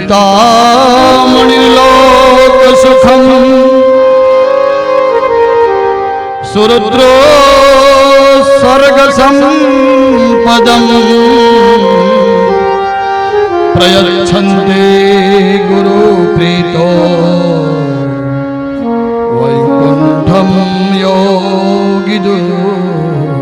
चिंतामणिलोक सुखम सुरुद्रो स्वर्ग संपदम प्रयच्छन्ते गुरु प्रीतो वैकुंठम योगी दुर्लभम।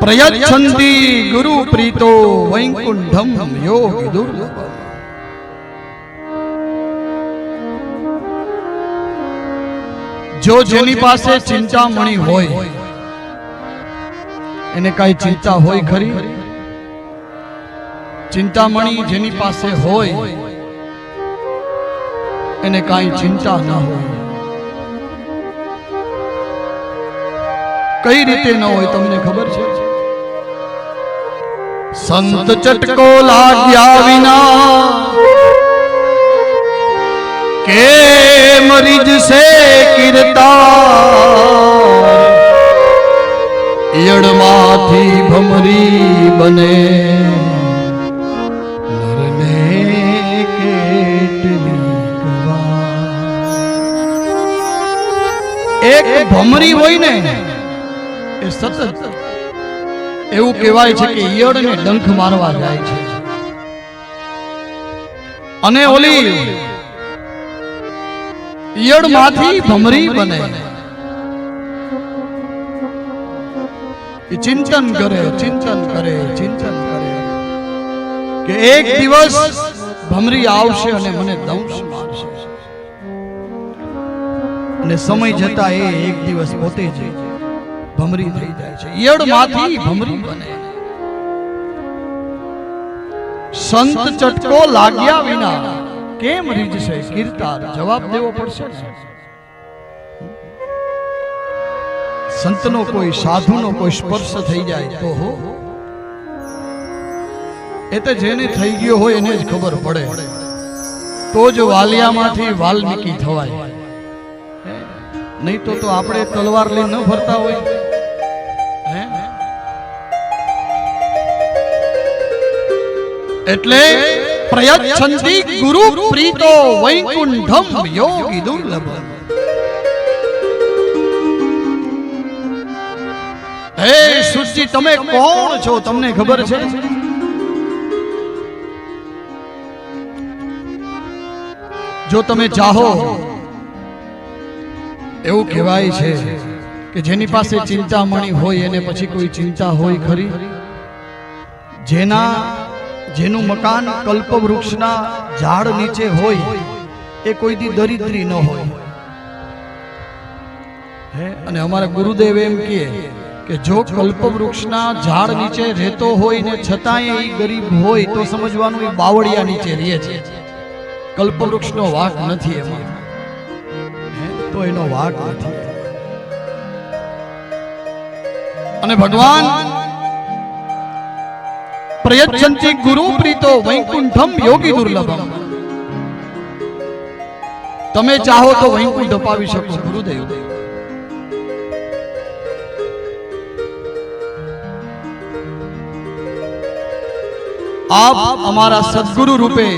प्रयच्छन्ति गुरु प्रीतो वैकुंठम योगी दुर्लभम। जो जेनी पासे चिंतामणी होय એને કઈ ચિંતા હોય ખરી? ચિંતામણી જેની પાસે હોય એને કઈ ચિંતા ના હોય. કઈ રીતે ન હોય તમને ખબર છે? સંત ચટકો લાગ્યા વિના કે મરીજ સે કિરતા યડમાંથી ભમરી બને નરને કેટલી એક ભમરી હોય ને એ સતત એવું કહેવાય છે કે ઈયળને ડંખ મારવા જાય છે અને ઓલી ઈયળમાંથી ભમરી બને. ચિંતન કરે કે એક દિવસ ભમરી આવશે અને મને દંશ મારશે અને સમય જતા એ એક દિવસ પોતે જ ભમરી થઈ જાય છે, ઈયળમાંથી ભમરી બને. સંત ચટકો લાગ્યા વિના કેમ રીઝશે કીર્તાર? જવાબ દેવો પડશે. સંતનો કોઈ સાધુનો કોઈ સ્પર્શ થઈ જાય તો એ તો જેને થઈ ગયો હોય એને જ ખબર પડે. તો જ વાલિયામાંથી વાલ્મીકી થવાય, નહીં તો આપણે તલવાર લઈ ન ફરતા હોય. એટલે પ્રયચ્છન્તિ ગુરુ પ્રીતો વૈકુંઠમ યોગી દુર્લભમ. હે સૃષ્ટિ, તમે કોણ છો? તમને ખબર છે? જો તમે ચાહો, એવું કહેવાય છે કે જેની પાસે ચિંતામણી હોય એને પછી કોઈ ચિંતા હોય ખરી? જેનું મકાન કલ્પવૃક્ષના ઝાડ નીચે હોય એ કોઈ દી દરિદ્રી ન હોય. અને અમારા ગુરુદેવ એમ કહે કે જો કલ્પવૃક્ષના ઝાડ નીચે રહેતો હોય ને છતાંય એ ગરીબ હોય તો સમજવાનું એ બાવળિયા નીચે રહે છે. કલ્પવૃક્ષનો વાંક નથી એમાં, તો એનો વાંક નથી. અને ભગવાન પ્રયચ્છન્તિ ગુરુ પ્રીતો વૈકુંઠમ યોગી દુર્લભમ. તમે ચાહો તો વૈકુંઠ અપાવી શકો ગુરુદેવ. આપ અમારા સદગુરુ રૂપે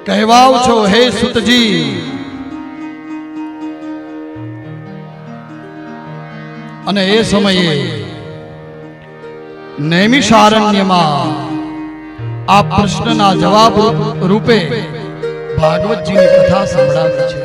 કહેવાઓ છો હે સુતજી. અને એ સમયે નૈમિષારણ્યમાં આ પ્રશ્નના જવાબ રૂપે ભાગવતજીની કથા સંભળાવી છે.